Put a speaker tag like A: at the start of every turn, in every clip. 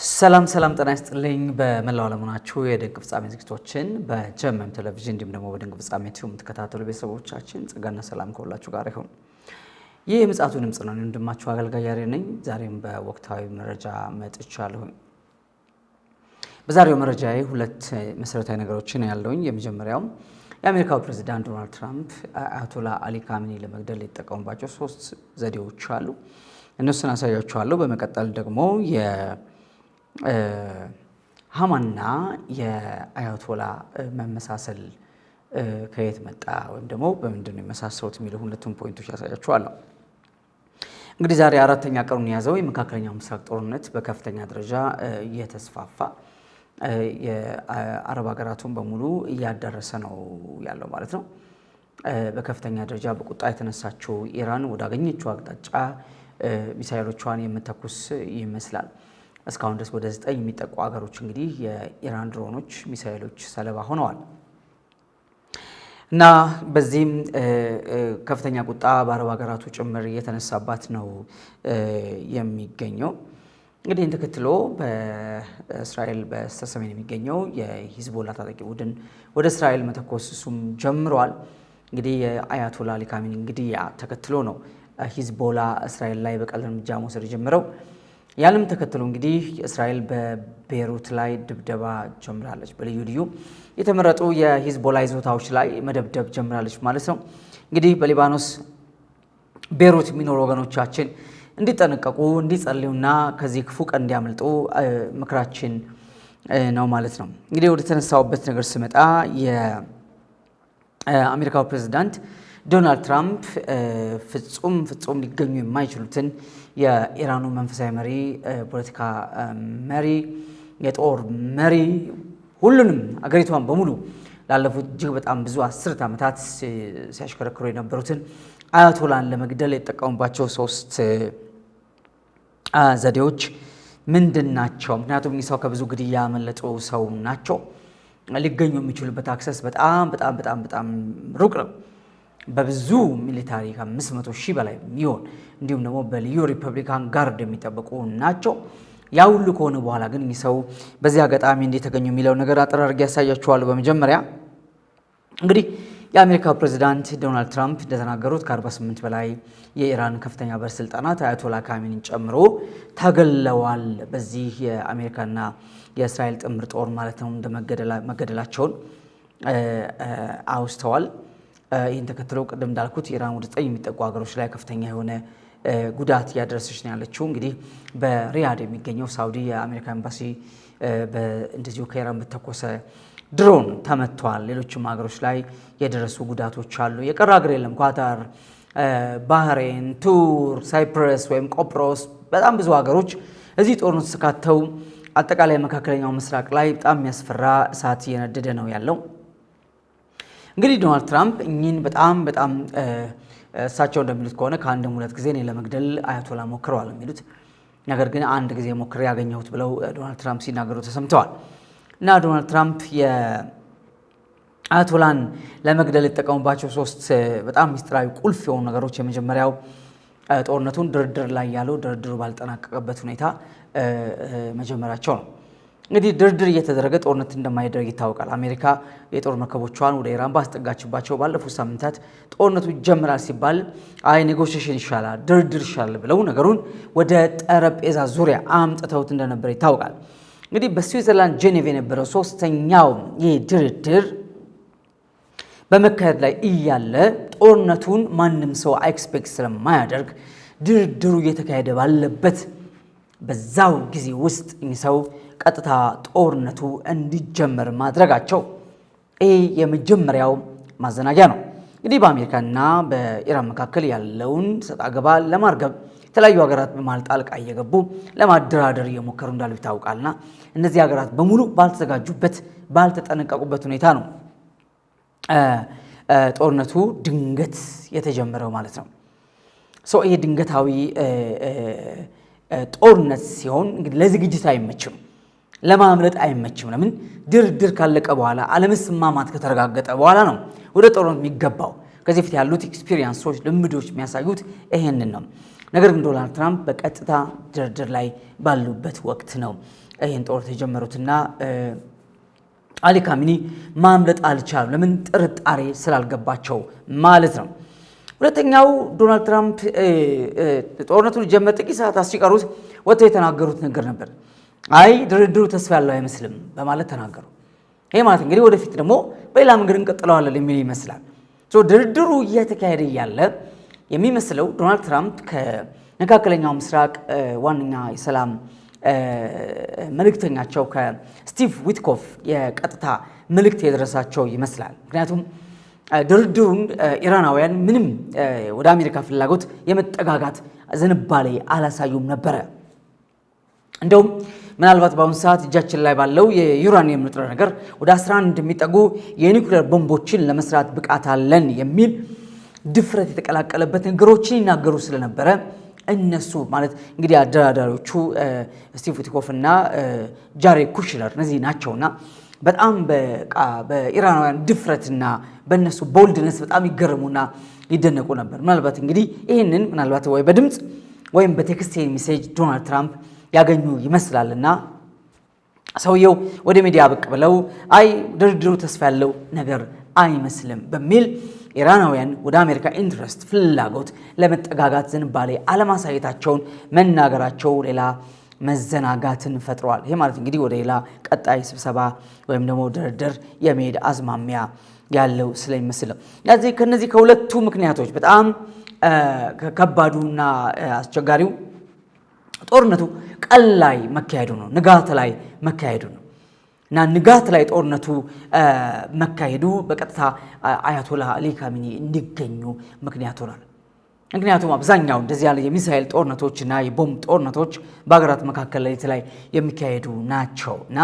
A: ሰላም ጤና ይስጥልኝ በመላው ዓለም ሆናችሁ የድንቅ ፍጻሜ ዝግጅቶችን በጀመም ቴሌቪዥን እንዲሁም ደግሞ በድንቅ ፍጻሜ ቲዩብ የምትከታተሉ ቤተሰቦቻችን ጸጋና ሰላም ከሁላችሁ ጋር ይሁን። ይህ የምጽአቱ ድምጽ ነው። እንደማችሁ አገልጋይ ያሬድ ነኝ። ዛሬም በወቅታዊ መረጃ መጥቻለሁ። በዛሬው መረጃዬ ሁለት መሰረታዊ ነገሮችን ያለውኝ። የመጀመሪያው የአሜሪካው ፕሬዝዳንት ዶናልድ ትራምፕ አያቶላ አሊ ካሚኒ ለመግደል የተጠቀሙባቸው 3 ዘዴዎች አሉ። እነሱን አሳያችኋለሁ። በመቀጠል ደግሞ ሃማና የአያቶላ መመሳሰል ከየት መጣ ወይም ደግሞ በምንድን ነው የመሳሰሉት የሚሉ ሁለቱም ፖይንቶች ያሳያችኋለሁ። እንግዲህ ዛሬ አራተኛ ቀኑን የያዘው የመካከለኛው ምስራቅ ጦርነት በከፍተኛ ደረጃ እየተስፋፋ የአረብ ሀገራቱን በሙሉ እያዳረሰ ነው ያለው ማለት ነው። በከፍተኛ ደረጃ በቁጣ የተነሳችው ኢራን ወዳገኘችው አቅጣጫ ሚሳኤሎቿን የምትተኩስ ይመስላል። እስካሁን ድረስ ወደ 9 የሚጠቁ ሀገሮች እንግዲህ የኢራን ድሮኖች ሚሳኤሎች ሰለባ ሆነዋል እና በዚህም ከፍተኛ ቁጣ በአረብ ሀገራቱ ጭምር እየተነሳባት ነው የሚገኘው። እንግዲህ ይህን ተከትሎ በእስራኤል በስተሰሜን የሚገኘው የሂዝቦላ ታጣቂ ቡድን ወደ እስራኤል መተኮስ እሱም ጀምሯል። እንግዲህ የአያቶላ አሊ ካሚኒ እንግዲህ ተከትሎ ነው ሂዝቦላ እስራኤል ላይ በቀል እርምጃ መውሰድ ጀምረው። ያንም ተከትሎ እንግዲህ እስራኤል በቤይሩት ላይ ድብደባ ጀምራለች። በልዩ ልዩ የተመረጡ የሂዝቦላ ይዞታዎች ላይ መደብደብ ጀምራለች ማለት ነው። እንግዲህ በሊባኖስ ቤይሩት የሚኖሩ ወገኖቻችን እንዲጠነቀቁ፣ እንዲጸልዩና ከዚህ ክፉ ቀን እንዲያመልጡ ምክራችን ነው ማለት ነው። እንግዲህ ወደ ተነሳውበት ነገር ስመጣ የአሜሪካው ፕሬዝዳንት ዶናልድ ትራምፕ ፍጹም ሊገኙ የማይችሉትን የኢራኑ መንፈሳዊ መሪ፣ ፖለቲካ መሪ፣ የጦር መሪ፣ ሁሉንም አገሪቷን በሙሉ ላለፉት እጅግ በጣም ብዙ 10 ዓመታት ሲያሽከረክሩ የነበሩትን አያቶላን ለመግደል የተጠቀሙባቸው 3 ዘዴዎች ምንድን ናቸው? ምክንያቱም እኚህ ሰው ከብዙ ግድያ ያመለጡ ሰው ናቸው። ሊገኙ የሚችሉበት አክሰስ በጣም ሩቅ ነው። በብዙ ሚሊታሪ ከ500,000 በላይ የሚሆን እንዲሁም ደግሞ በልዩ ሪፐብሊካን ጋርድ የሚጠበቁ ናቸው። ያ ሁሉ ከሆነ በኋላ ግን እኚህ ሰው በዚህ አጋጣሚ እንደተገኙ የሚለው ነገር አጠር አድርጌ ያሳያችኋለሁ። በመጀመሪያ እንግዲህ የአሜሪካው ፕሬዝዳንት ዶናልድ ትራምፕ እንደተናገሩት ከ48 በላይ የኢራን ከፍተኛ ባለስልጣናት አያቶላ ካሚኒን ጨምሮ ተገለዋል። በዚህ የአሜሪካና የእስራኤል ጥምር ጦር ማለት ነው መገደላቸውን አውስተዋል። ይህን ተከትሎ ቅድም እንዳልኩት ኢራን ወደ 9 የሚጠጉ ሀገሮች ላይ ከፍተኛ የሆነ ጉዳት እያደረሰች ነው ያለችው። እንግዲህ በሪያድ የሚገኘው ሳውዲ የአሜሪካ ኤምባሲ እንደዚሁ ከኢራን በተኮሰ ድሮን ተመቷል። ሌሎችም ሀገሮች ላይ የደረሱ ጉዳቶች አሉ። የቀረ ሀገር የለም። ኳታር፣ ባህሬን፣ ቱርክ፣ ሳይፕረስ ወይም ቆጵሮስ በጣም ብዙ ሀገሮች እዚህ ጦርነት ተካተው አጠቃላይ መካከለኛው ምስራቅ ላይ በጣም የሚያስፈራ እሳት እየነደደ ነው ያለው። እንግዲህ ዶናልድ ትራምፕ እኚህን በጣም እሳቸው እንደሚሉት ከሆነ ከአንድም 2 ጊዜ እኔ ለመግደል አያቶላ ሞክረዋል የሚሉት ነገር ግን አንድ ጊዜ ሞክሬ ያገኘሁት ብለው ዶናልድ ትራምፕ ሲናገሩ ተሰምተዋል። እና ዶናልድ ትራምፕ የአያቶላን ለመግደል የተጠቀሙባቸው 3 በጣም ሚስጥራዊ ቁልፍ የሆኑ ነገሮች፣ የመጀመሪያው ጦርነቱን ድርድር ላይ ያለው ድርድሩ ባልጠናቀቀበት ሁኔታ መጀመራቸው ነው። እንግዲህ ድርድር እየተደረገ ጦርነት እንደማይደረግ ይታወቃል። አሜሪካ የጦር መርከቦቿን ወደ ኢራን ባስጠጋችባቸው ባለፉት ሳምንታት ጦርነቱ ይጀምራል ሲባል አይ ኔጎሽዬሽን ይሻላል፣ ድርድር ይሻላል ብለው ነገሩን ወደ ጠረጴዛ ዙሪያ አምጥተውት እንደነበር ይታወቃል። እንግዲህ በስዊዘርላንድ ጄኔቭ የነበረው 3ኛው ይህ ድርድር በመካሄድ ላይ እያለ ጦርነቱን ማንም ሰው ኤክስፔክት ስለማያደርግ ድርድሩ እየተካሄደ ባለበት በዛው ጊዜ ውስጥ እኚህ ሰው ቀጥታ ጦርነቱ እንዲጀመር ማድረጋቸው ይህ የመጀመሪያው ማዘናጊያ ነው። እንግዲህ በአሜሪካና በኢራን መካከል ያለውን ሰጣ ገባ ለማርገብ የተለያዩ ሀገራት በመሃል ጣልቃ እየገቡ ለማደራደር እየሞከሩ እንዳሉ ይታወቃልና እነዚህ ሀገራት በሙሉ ባልተዘጋጁበት ባልተጠነቀቁበት ሁኔታ ነው ጦርነቱ ድንገት የተጀመረው ማለት ነው። ይሄ ድንገታዊ ጦርነት ሲሆን እንግዲህ ለዝግጅት አይመችም፣ ለማምለጥ አይመችም። ለምን? ድርድር ካለቀ በኋላ አለመስማማት ከተረጋገጠ በኋላ ነው ወደ ጦርነት የሚገባው። ከዚህ በፊት ያሉት ኤክስፒሪየንሶች፣ ልምዶች የሚያሳዩት ይሄንን ነው። ነገር ግን ዶናልድ ትራምፕ በቀጥታ ድርድር ላይ ባሉበት ወቅት ነው ይህን ጦርነት የጀመሩትና አሊ ካሚኒ ማምለጥ አልቻሉም። ለምን? ጥርጣሬ ስላልገባቸው ማለት ነው። ሁለተኛው ዶናልድ ትራምፕ ጦርነቱን ጀመረ ጥቂት ሰዓታት ሲቀሩት ወጥተው የተናገሩት ነገር ነበር። አይ ድርድሩ ተስፋ ያለው አይመስልም በማለት ተናገሩ። ይሄ ማለት እንግዲህ ወደፊት ደግሞ በሌላ መንገድ እንቀጥለዋለን የሚል ይመስላል። ድርድሩ እየተካሄደ ያለ የሚመስለው ዶናልድ ትራምፕ ከመካከለኛው ምስራቅ ዋነኛ የሰላም መልእክተኛቸው ከስቲቭ ዊትኮፍ የቀጥታ መልእክት የደረሳቸው ይመስላል። ምክንያቱም ድርድሩን ኢራናውያን ምንም ወደ አሜሪካ ፍላጎት የመጠጋጋት ዝንባሌ አላሳዩም ነበረ። እንደውም ምናልባት በአሁኑ ሰዓት እጃችን ላይ ባለው የዩራኒየም ንጥረ ነገር ወደ 11 የሚጠጉ የኒውክሌር ቦምቦችን ለመስራት ብቃት አለን የሚል ድፍረት የተቀላቀለበት ነገሮችን ይናገሩ ስለነበረ እነሱ ማለት እንግዲህ አደራዳሪዎቹ ስቲቭ ዊትኮፍ እና ጃሬድ ኩሽነር እነዚህ ናቸውና በጣም በኢራናውያን ድፍረትና በእነሱ ቦልድነስ በጣም ይገረሙና ይደነቁ ነበር። ምናልባት እንግዲህ ይህንን ምናልባት ወይ በድምፅ ወይም በቴክስት ሜሴጅ ዶናልድ ትራምፕ ያገኙ ይመስላልና ሰውየው ወደ ሚዲያ ብቅ ብለው አይ ድርድሩ ተስፋ ያለው ነገር አይመስልም በሚል ኢራናውያን ወደ አሜሪካ ኢንትረስት ፍላጎት ለመጠጋጋት ዝንባሌ አለማሳየታቸውን መናገራቸው ሌላ መዘናጋትን ፈጥሯል። ይሄ ማለት እንግዲህ ወደ ሌላ ቀጣይ ስብሰባ ወይም ደግሞ ድርድር የመሄድ አዝማሚያ ያለው ስለሚመስል ስለዚህ ከነዚህ ከሁለቱ ምክንያቶች በጣም ከባዱና አስቸጋሪው ጦርነቱ ቀን ላይ መካሄዱ ነው፣ ንጋት ላይ መካሄዱ ነው እና ንጋት ላይ ጦርነቱ መካሄዱ በቀጥታ አያቶላ አሊ ካሚኒ እንዲገኙ ምክንያት ሆኗል። ምክንያቱም አብዛኛው እንደዚህ ያለ የሚሳኤል ጦርነቶችና የቦምብ ጦርነቶች በሀገራት መካከል ሌሊት ላይ የሚካሄዱ ናቸው እና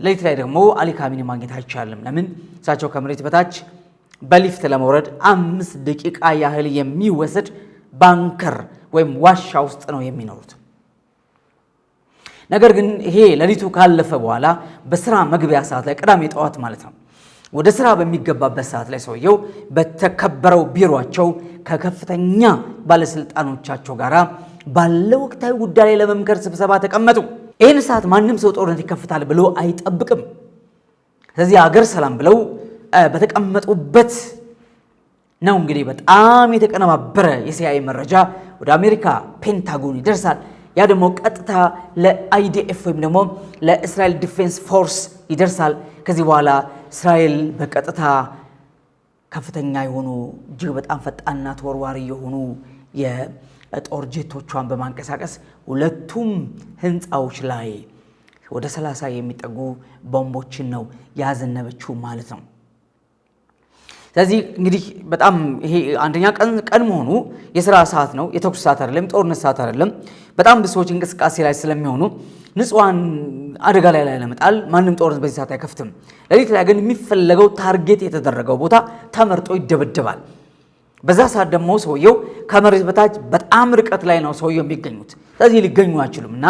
A: ሌሊት ላይ ደግሞ አሊ ካሚኒ ማግኘት አይቻልም። ለምን? እሳቸው ከመሬት በታች በሊፍት ለመውረድ 5 ደቂቃ ያህል የሚወስድ ባንከር ወይም ዋሻ ውስጥ ነው የሚኖሩት። ነገር ግን ይሄ ሌሊቱ ካለፈ በኋላ በስራ መግቢያ ሰዓት ላይ ቅዳሜ ጠዋት ማለት ነው ወደ ስራ በሚገባበት ሰዓት ላይ ሰውየው በተከበረው ቢሮአቸው ከከፍተኛ ባለስልጣኖቻቸው ጋር ባለው ወቅታዊ ጉዳይ ላይ ለመምከር ስብሰባ ተቀመጡ። ይህን ሰዓት ማንም ሰው ጦርነት ይከፍታል ብሎ አይጠብቅም። ስለዚህ አገር ሰላም ብለው በተቀመጡበት ነው እንግዲህ በጣም የተቀነባበረ የሲአይኤ መረጃ ወደ አሜሪካ ፔንታጎን ይደርሳል። ያ ደግሞ ቀጥታ ለአይዲኤፍ ወይም ደግሞ ለእስራኤል ዲፌንስ ፎርስ ይደርሳል። ከዚህ በኋላ እስራኤል በቀጥታ ከፍተኛ የሆኑ እጅግ በጣም ፈጣንና ተወርዋሪ የሆኑ የጦር ጄቶቿን በማንቀሳቀስ ሁለቱም ህንፃዎች ላይ ወደ 30 የሚጠጉ ቦምቦችን ነው ያዘነበችው ማለት ነው። ስለዚህ እንግዲህ በጣም ይሄ አንደኛ ቀን መሆኑ የሥራ ሰዓት ነው፣ የተኩስ ሰዓት አይደለም፣ ጦርነት ሰዓት አይደለም። በጣም ብዙ ሰዎች እንቅስቃሴ ላይ ስለሚሆኑ ንጹሃን አደጋ ላይ ለመጣል ማንም ጦርነት በዚህ ሰዓት አይከፍትም። ሌሊት ላይ ግን የሚፈለገው ታርጌት የተደረገው ቦታ ተመርጦ ይደበደባል። በዛ ሰዓት ደግሞ ሰውየው ከመሬት በታች በጣም ርቀት ላይ ነው ሰውየው የሚገኙት። ስለዚህ ሊገኙ አይችሉም እና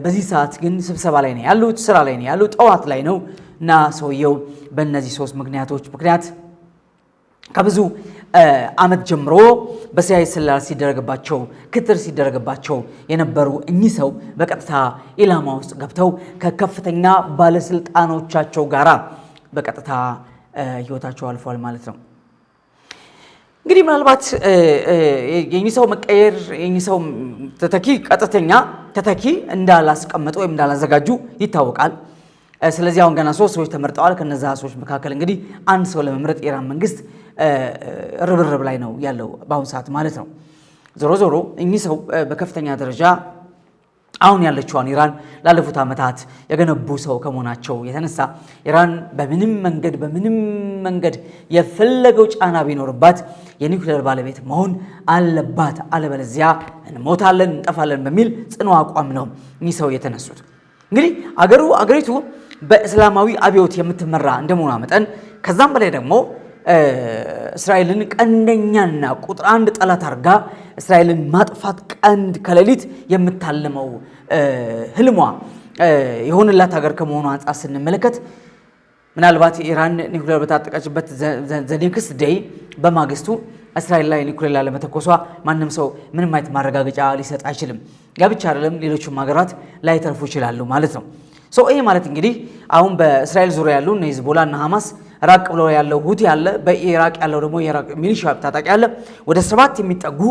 A: በዚህ ሰዓት ግን ስብሰባ ላይ ነው ያሉት፣ ስራ ላይ ነው ያሉት፣ ጠዋት ላይ ነው እና ሰውየው በእነዚህ 3 ምክንያት ከብዙ ዓመት ጀምሮ በሲአይኤ ስለላ ሲደረግባቸው ክትትል ሲደረግባቸው የነበሩ እኚህ ሰው በቀጥታ ኢላማ ውስጥ ገብተው ከከፍተኛ ባለስልጣኖቻቸው ጋር በቀጥታ ህይወታቸው አልፏል ማለት ነው። እንግዲህ ምናልባት የእኚህ ሰው መቀየር የእኚህ ሰው ቀጥተኛ ተተኪ እንዳላስቀመጡ ወይም እንዳላዘጋጁ ይታወቃል። ስለዚህ አሁን ገና 3 ሰዎች ተመርጠዋል። ከነዛ ሰዎች መካከል እንግዲህ አንድ ሰው ለመምረጥ የኢራን መንግስት ርብርብ ላይ ነው ያለው በአሁኑ ሰዓት ማለት ነው። ዞሮ ዞሮ እኚህ ሰው በከፍተኛ ደረጃ አሁን ያለችዋን ኢራን ላለፉት ዓመታት የገነቡ ሰው ከመሆናቸው የተነሳ ኢራን በምንም መንገድ የፈለገው ጫና ቢኖርባት የኒውክሌር ባለቤት መሆን አለባት፣ አለበለዚያ እንሞታለን እንጠፋለን በሚል ጽኑ አቋም ነው እኚህ ሰው የተነሱት። እንግዲህ አገሪቱ በእስላማዊ አብዮት የምትመራ እንደመሆኗ መጠን ከዛም በላይ ደግሞ እስራኤልን ቀንደኛና ቁጥር 1 ጠላት አድርጋ እስራኤልን ማጥፋት ቀንድ ከሌሊት የምታለመው ህልሟ የሆነላት ሀገር ከመሆኑ አንጻር ስንመለከት ምናልባት ኢራን ኒውክሌር በታጠቀችበት ዘ ኔክስት ዴይ በማግስቱ እስራኤል ላይ ኒውክሌር ለመተኮሷ ማንም ሰው ምንም አይነት ማረጋገጫ ሊሰጥ አይችልም። ያ ብቻ አይደለም፣ ሌሎችም ሀገራት ላይ ተርፉ ይችላሉ ማለት ነው። ይሄ ማለት እንግዲህ አሁን በእስራኤል ዙሪያ ያሉ እነ ሂዝቦላ እና ሐማስ፣ ራቅ ብሎ ያለው ሁቲ ያለ፣ በኢራቅ ያለው ደግሞ የኢራቅ ሚሊሻ ታጣቂ ያለ፣ ወደ 7 የሚጠጉ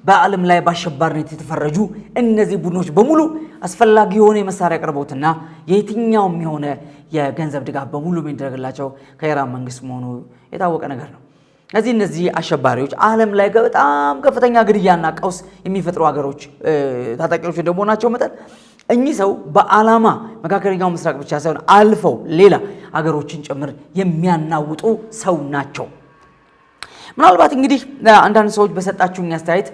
A: በዓለም ላይ በአሸባሪነት የተፈረጁ እነዚህ ቡድኖች በሙሉ አስፈላጊ የሆነ የመሳሪያ አቅርቦትና የትኛውም የሆነ የገንዘብ ድጋፍ በሙሉ የሚደረግላቸው ከኢራን መንግስት መሆኑ የታወቀ ነገር ነው። እነዚህ አሸባሪዎች ዓለም ላይ በጣም ከፍተኛ ግድያና ቀውስ የሚፈጥሩ ሀገሮች ታጣቂዎች እንደመሆናቸው መጠን እኚህ ሰው በዓላማ መካከለኛው ምስራቅ ብቻ ሳይሆን አልፈው ሌላ ሀገሮችን ጭምር የሚያናውጡ ሰው ናቸው። ምናልባት እንግዲህ አንዳንድ ሰዎች በሰጣችሁኝ አስተያየት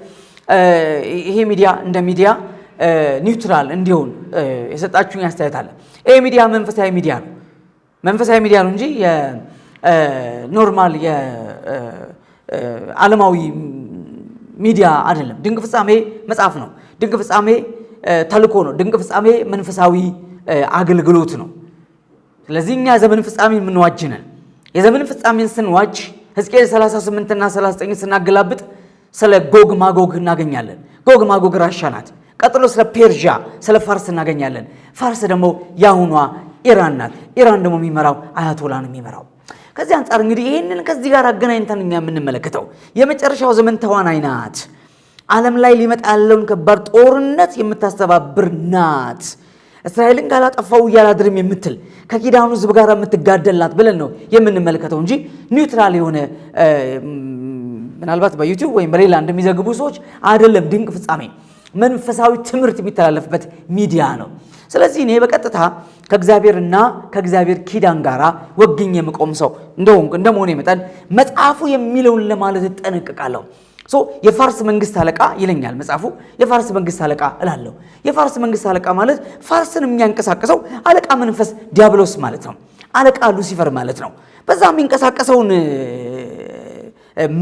A: ይሄ ሚዲያ እንደ ሚዲያ ኒውትራል እንዲሆን የሰጣችሁኝ አስተያየት አለ። ይሄ ሚዲያ መንፈሳዊ ሚዲያ ነው። መንፈሳዊ ሚዲያ ነው እንጂ የኖርማል የዓለማዊ ሚዲያ አይደለም። ድንቅ ፍጻሜ መጽሐፍ ነው። ድንቅ ፍጻሜ ተልእኮ ነው። ድንቅ ፍጻሜ መንፈሳዊ አገልግሎት ነው። ስለዚህ እኛ ዘመን ፍጻሜ የምንዋጅ ነን። የዘመን ፍጻሜን ስንዋጅ ሕዝቅኤል 38 እና 39 ስናገላብጥ ስለ ጎግ ማጎግ እናገኛለን። ጎግ ማጎግ ራሻ ናት። ቀጥሎ ስለ ፔርዣ ስለ ፋርስ እናገኛለን። ፋርስ ደግሞ ያሁኗ ኢራን ናት። ኢራን ደግሞ የሚመራው አያቶላ ነው የሚመራው። ከዚህ አንጻር እንግዲህ ይህንን ከዚህ ጋር አገናኝተን እኛ የምንመለከተው የመጨረሻው ዘመን ተዋናይ ናት። ዓለም ላይ ሊመጣ ያለውን ከባድ ጦርነት የምታስተባብር ናት። እስራኤልን ካላጠፋው እያላድርም የምትል ከኪዳኑ ሕዝብ ጋር የምትጋደላት ብለን ነው የምንመለከተው እንጂ ኒውትራል የሆነ ምናልባት በዩቲዩብ ወይም በሌላ እንደሚዘግቡ ሰዎች አይደለም። ድንቅ ፍጻሜ መንፈሳዊ ትምህርት የሚተላለፍበት ሚዲያ ነው። ስለዚህ እኔ በቀጥታ ከእግዚአብሔርና ከእግዚአብሔር ኪዳን ጋር ወግኝ የምቆም ሰው እንደመሆኔ መጠን መጽሐፉ የሚለውን ለማለት እጠነቅቃለሁ። የፋርስ መንግስት አለቃ ይለኛል መጽሐፉ። የፋርስ መንግስት አለቃ እላለሁ። የፋርስ መንግስት አለቃ ማለት ፋርስን የሚያንቀሳቀሰው አለቃ መንፈስ ዲያብሎስ ማለት ነው። አለቃ ሉሲፈር ማለት ነው። በዛ የሚንቀሳቀሰውን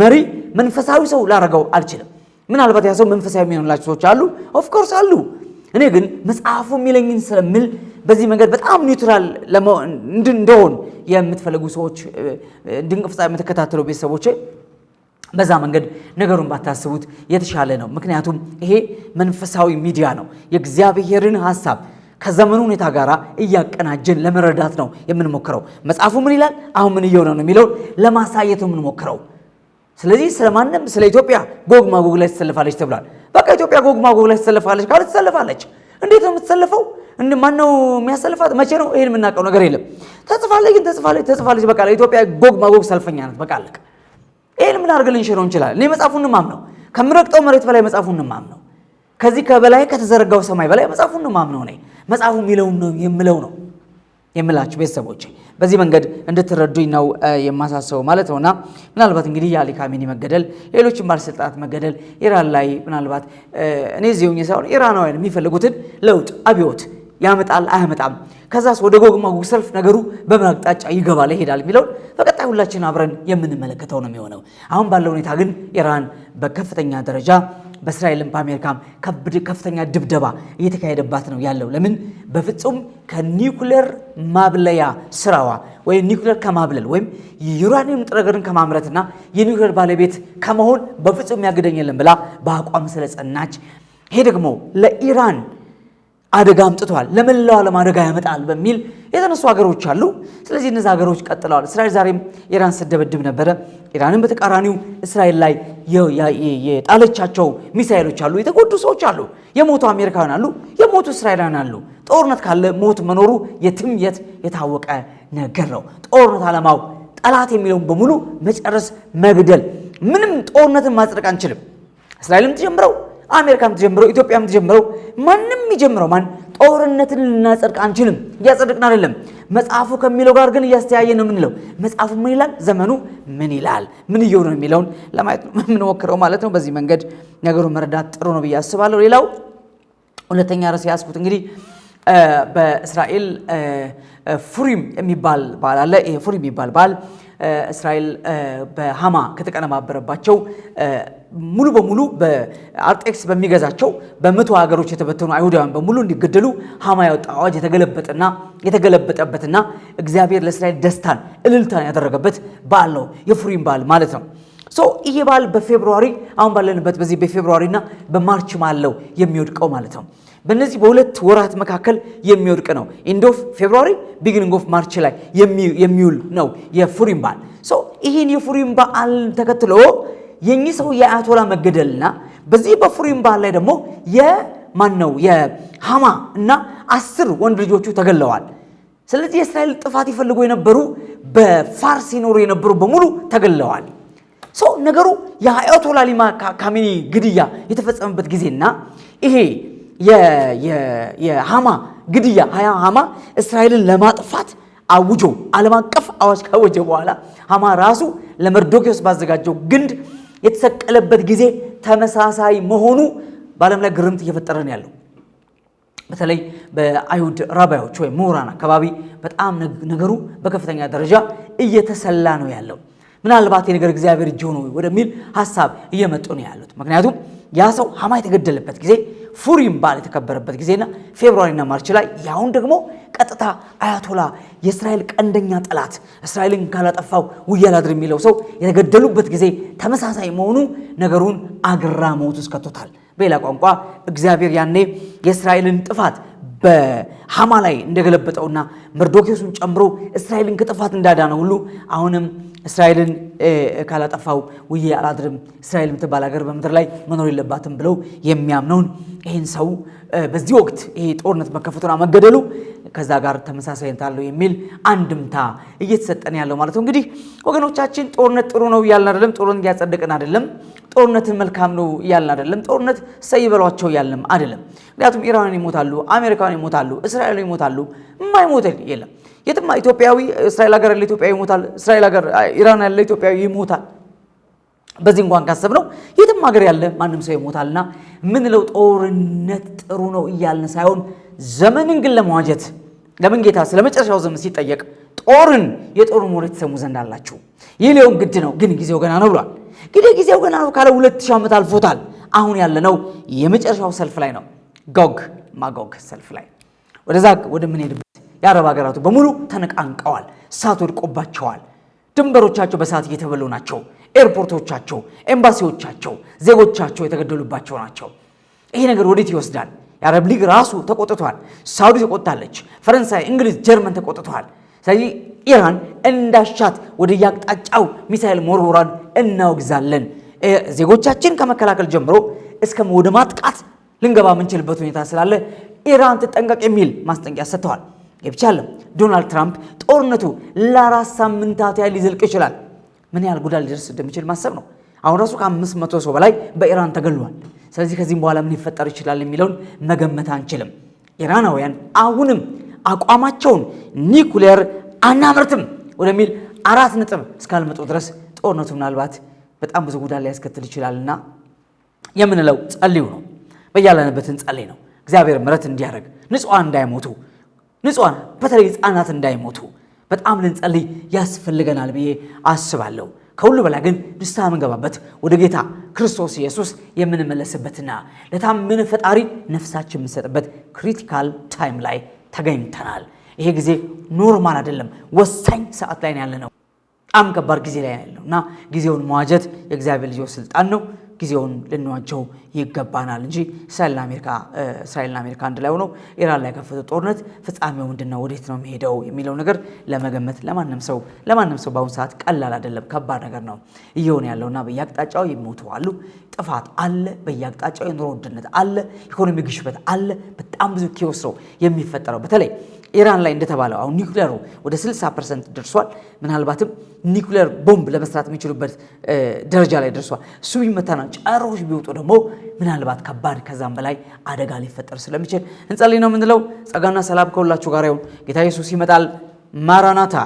A: መሪ መንፈሳዊ ሰው ላረገው አልችልም። ምናልባት ያ ሰው መንፈሳዊ የሚሆንላቸው ሰዎች አሉ፣ ኦፍኮርስ አሉ። እኔ ግን መጽሐፉ የሚለኝን ስለምል በዚህ መንገድ በጣም ኒውትራል እንደሆን የምትፈልጉ ሰዎች፣ ድንቅ ፍጻሜ የምትከታተሉ ቤተሰቦቼ በዛ መንገድ ነገሩን ባታስቡት የተሻለ ነው። ምክንያቱም ይሄ መንፈሳዊ ሚዲያ ነው። የእግዚአብሔርን ሐሳብ ከዘመኑ ሁኔታ ጋር እያቀናጀን ለመረዳት ነው የምንሞክረው። መጽሐፉ ምን ይላል፣ አሁን ምን እየሆነ ነው የሚለውን ለማሳየት ነው የምንሞክረው። ስለዚህ ስለማንም ስለ ኢትዮጵያ ጎግ ማጎግ ላይ ትሰልፋለች ተብሏል። በቃ ኢትዮጵያ ጎግ ማጎግ ላይ ትሰልፋለች ካለ ትሰልፋለች። እንዴት ነው የምትሰልፈው? ማነው የሚያሰልፋት? መቼ ነው? ይሄን የምናውቀው ነገር የለም። ተጽፋለች፣ ግን ተጽፋለች። በቃ ለኢትዮጵያ ጎግ ማጎግ ሰልፈኛ ናት። በቃ አለቀ። ይሄን ምን አድርገን እንሽረው እንችላለን? እኔ መጽሐፉን ማምነው ከምረግጠው መሬት በላይ መጽሐፉን ማምነው ከዚህ ከበላይ ከተዘረጋው ሰማይ በላይ መጽሐፉን ማምነው ነኝ። መጽሐፉ የሚለውን ነው የምላችሁ ቤተሰቦቼ። በዚህ መንገድ እንድትረዱኝ ነው የማሳሰበው ማለት ነውና ምናልባት እንግዲህ የአሊ ካሜኒ መገደል፣ ሌሎችም ባለስልጣናት መገደል ኢራን ላይ ምናልባት እኔ እዚሁኝ ሳይሆን ኢራናውያን የሚፈልጉትን ለውጥ አብዮት ያመጣል አያመጣም፣ ከዛስ ወደ ጎግ ማጎግ ሰልፍ ነገሩ በምን አቅጣጫ ይገባል ይሄዳል የሚለውን በቀጣይ ሁላችን አብረን የምንመለከተው ነው የሚሆነው። አሁን ባለው ሁኔታ ግን ኢራን በከፍተኛ ደረጃ በእስራኤልም በአሜሪካም ከፍተኛ ድብደባ እየተካሄደባት ነው ያለው። ለምን? በፍጹም ከኒውክሌር ማብለያ ስራዋ ወይም ኒውክሌር ከማብለል ወይም የዩራኒየም ንጥረ ነገርን ከማምረትና የኒውክሌር ባለቤት ከመሆን በፍጹም ያግደኝ የለም ብላ በአቋም ስለጸናች፣ ይሄ ደግሞ ለኢራን አደጋ አምጥቷል፣ ለመላው ዓለም አደጋ ያመጣል በሚል የተነሱ ሀገሮች አሉ። ስለዚህ እነዚህ ሀገሮች ቀጥለዋል። እስራኤል ዛሬም ኢራን ስትደበድብ ነበረ። ኢራንን በተቃራኒው እስራኤል ላይ የጣለቻቸው ሚሳኤሎች አሉ። የተጎዱ ሰዎች አሉ። የሞቱ አሜሪካውያን አሉ። የሞቱ እስራኤላውያን አሉ። ጦርነት ካለ ሞት መኖሩ የትም የታወቀ ነገር ነው። ጦርነት ዓላማው ጠላት የሚለውን በሙሉ መጨረስ፣ መግደል። ምንም ጦርነትን ማጽደቅ አንችልም። እስራኤልም ተጀምረው አሜሪካም ተጀምረው ኢትዮጵያም ተጀምረው ማንም ይጀምረው ማን ጦርነትን ልናጸድቅ አንችልም። እያጸድቅን አይደለም። መጽሐፉ ከሚለው ጋር ግን እያስተያየ ነው የምንለው። መጽሐፉ ምን ይላል፣ ዘመኑ ምን ይላል፣ ምን እየሆነ ነው የሚለውን ለማየት ነው የምንሞክረው ማለት ነው። በዚህ መንገድ ነገሩን መረዳት ጥሩ ነው ብዬ አስባለሁ። ሌላው ሁለተኛ ርዕስ ያስኩት እንግዲህ በእስራኤል ፉሪም የሚባል በዓል አለ። ይሄ ፉሪም የሚባል በዓል እስራኤል በሃማ ከተቀነባበረባቸው ሙሉ በሙሉ በአርጤክስ በሚገዛቸው በመቶ ሀገሮች የተበተኑ አይሁዳውያን በሙሉ እንዲገደሉ ሃማ ያወጣ አዋጅ የተገለበጠበትና እግዚአብሔር ለእስራኤል ደስታን እልልታን ያደረገበት በዓል ነው የፉሪም በዓል ማለት ነው። ይሄ በዓል በፌብሩዋሪ አሁን ባለንበት በዚህ በፌብሩዋሪና በማርች ማለው የሚወድቀው ማለት ነው። በእነዚህ በሁለት ወራት መካከል የሚወድቅ ነው። ኢንድ ኦፍ ፌብሩዋሪ ቢጊኒንግ ኦፍ ማርች ላይ የሚውል ነው የፉሪም በዓል። ይህን የፉሪም በዓል ተከትሎ የኚህ ሰው የአያቶላ መገደልና በዚህ በፉሪም በዓል ላይ ደግሞ የሃማ እና 10 ወንድ ልጆቹ ተገለዋል። ስለዚህ የእስራኤል ጥፋት ይፈልጉ የነበሩ በፋርስ ይኖሩ የነበሩ በሙሉ ተገለዋል። ነገሩ የአያቶላ ካሚኒ ግድያ የተፈጸመበት ጊዜና ይሄ የሃማ ግድያ ሃማ እስራኤልን ለማጥፋት አውጆ ዓለም አቀፍ አዋጅ ካወጀ በኋላ ሃማ ራሱ ለመርዶክዮስ ባዘጋጀው ግንድ የተሰቀለበት ጊዜ ተመሳሳይ መሆኑ በዓለም ላይ ግርምት እየፈጠረ ነው ያለው። በተለይ በአይሁድ ራባዮች ወይ ምሁራን አካባቢ በጣም ነገሩ በከፍተኛ ደረጃ እየተሰላ ነው ያለው። ምናልባት የነገር እግዚአብሔር እጅ ሆኖ ወደሚል ሐሳብ እየመጡ ነው ያሉት። ምክንያቱም ያ ሰው ሃማ የተገደለበት ጊዜ ፉሪም በዓል የተከበረበት ጊዜና ፌብሩዋሪና ማርች ላይ ያሁን ደግሞ ቀጥታ አያቶላ የእስራኤል ቀንደኛ ጠላት እስራኤልን ካላጠፋው ውዬ አላድር የሚለው ሰው የተገደሉበት ጊዜ ተመሳሳይ መሆኑ ነገሩን አግራሞት ውስጥ ከቶታል። በሌላ ቋንቋ እግዚአብሔር ያኔ የእስራኤልን ጥፋት በሃማ ላይ እንደገለበጠውና መርዶክዮስን ጨምሮ እስራኤልን ከጥፋት እንዳዳነ ሁሉ አሁንም እስራኤልን ካላጠፋው ውዬ አላድርም፣ እስራኤል የምትባል ሀገር በምድር ላይ መኖር የለባትም ብለው የሚያምነውን ይህን ሰው በዚህ ወቅት ይሄ ጦርነት መከፈቱና መገደሉ ከዛ ጋር ተመሳሳይነት አለው የሚል አንድምታ እየተሰጠን ያለው ማለት ነው። እንግዲህ ወገኖቻችን ጦርነት ጥሩ ነው እያልን አይደለም፣ ጦርነት እያጸደቅን አይደለም፣ ጦርነትን መልካም ነው እያልን አይደለም፣ ጦርነት ሰይበሏቸው እያልንም አይደለም። ምክንያቱም ኢራን ይሞታሉ፣ አሜሪካን ይሞታሉ፣ እስራኤል ይሞታሉ፣ የማይሞት የለም። የትም ኢትዮጵያዊ እስራኤል ሀገር ያለ ኢትዮጵያዊ ይሞታል፣ እስራኤል ሀገር ኢራን ያለ ኢትዮጵያዊ ይሞታል። በዚህ እንኳን ካሰብነው የትም ሀገር ያለ ማንም ሰው ይሞታልና ምንለው ጦርነት ጥሩ ነው እያልን ሳይሆን ዘመንን ግን ለመዋጀት ለምን ጌታ ስለመጨረሻው ዘመን ሲጠየቅ የጦርን ወሬ ትሰሙ ዘንድ አላችሁ፣ ይህ ሊሆን ግድ ነው፣ ግን ጊዜው ገና ነው ብሏል። እንግዲህ ጊዜው ገና ነው ካለ 2000 ዓመት አልፎታል። አሁን ያለነው የመጨረሻው ሰልፍ ላይ ነው፣ ጎግ ማጎግ ሰልፍ ላይ። ወደ ምን ሄድበት የአረብ ሀገራቱ በሙሉ ተነቃንቀዋል፣ እሳት ወድቆባቸዋል፣ ድንበሮቻቸው በእሳት እየተበሉ ናቸው፣ ኤርፖርቶቻቸው፣ ኤምባሲዎቻቸው፣ ዜጎቻቸው የተገደሉባቸው ናቸው። ይሄ ነገር ወዴት ይወስዳል? የአረብ ሊግ ራሱ ተቆጥቷል፣ ሳውዲ ተቆጥታለች፣ ፈረንሳይ፣ እንግሊዝ፣ ጀርመን ተቆጥቷል። ስለዚህ ኢራን እንዳሻት ወደ ያቅጣጫው ሚሳኤል መወርወሯን እናወግዛለን። ዜጎቻችን ከመከላከል ጀምሮ እስከ ወደ ማጥቃት ልንገባ የምንችልበት ሁኔታ ስላለ ኢራን ትጠንቀቅ የሚል ማስጠንቀቂያ ሰጥተዋል። ይብቻለም ዶናልድ ትራምፕ ጦርነቱ ለ4 ሳምንታት ያህል ሊዘልቅ ይችላል። ምን ያህል ጉዳት ሊደርስ እንደሚችል ማሰብ ነው። አሁን ራሱ ከ500 ሰው በላይ በኢራን ተገሏል። ስለዚህ ከዚህም በኋላ ምን ሊፈጠር ይችላል የሚለውን መገመት አንችልም። ኢራናውያን አሁንም አቋማቸውን ኒኩሌር አናመርትም ወደሚል 4 ነጥብ እስካልመጡ ድረስ ጦርነቱ ምናልባት በጣም ብዙ ጉዳት ሊያስከትል ይችላልና የምንለው ጸልዩ ነው። በያለንበትን ጸልይ ነው። እግዚአብሔር ምሕረት እንዲያደርግ ንጹሃን እንዳይሞቱ፣ ንጹሃን በተለይ ሕፃናት እንዳይሞቱ በጣም ልንጸልይ ያስፈልገናል ብዬ አስባለሁ። ከሁሉ በላይ ግን ንስሐ የምንገባበት ወደ ጌታ ክርስቶስ ኢየሱስ የምንመለስበትና ለታመነ ፈጣሪ ነፍሳችን የምንሰጥበት ክሪቲካል ታይም ላይ ተገኝተናል። ይሄ ጊዜ ኖርማል አይደለም፣ ወሳኝ ሰዓት ላይ ያለነው። በጣም ከባድ ጊዜ ላይ ያለው እና ጊዜውን መዋጀት የእግዚአብሔር ልጆች ስልጣን ነው። ጊዜውን ልንዋጀው ይገባናል እንጂ እስራኤልና አሜሪካ አንድ ላይ ሆነው ኢራን ላይ ከፈተው ጦርነት ፍጻሜው ምንድነው፣ ወዴት ነው የሚሄደው የሚለው ነገር ለመገመት ለማንም ሰው በአሁኑ ሰዓት ቀላል አይደለም፣ ከባድ ነገር ነው እየሆነ ያለውና በየአቅጣጫው ይሞቱ አሉ፣ ጥፋት አለ፣ በየአቅጣጫው የኑሮ ውድነት አለ፣ ኢኮኖሚ ግሽበት አለ። በጣም ብዙ ኪዮስ ነው የሚፈጠረው። በተለይ ኢራን ላይ እንደተባለው አሁን ኒኩሌሩ ወደ 60% ደርሷል። ምናልባትም ኒኩሌር ቦምብ ለመስራት የሚችሉበት ደረጃ ላይ ደርሷል። እሱ ቢመታና ጨሮች ቢወጡ ደግሞ ምናልባት ከባድ ከዛም በላይ አደጋ ሊፈጠር ስለሚችል እንጸልይ ነው የምንለው። ጸጋና ሰላም ከሁላችሁ ጋር ይሁን። ጌታ ኢየሱስ ይመጣል። ማራናታ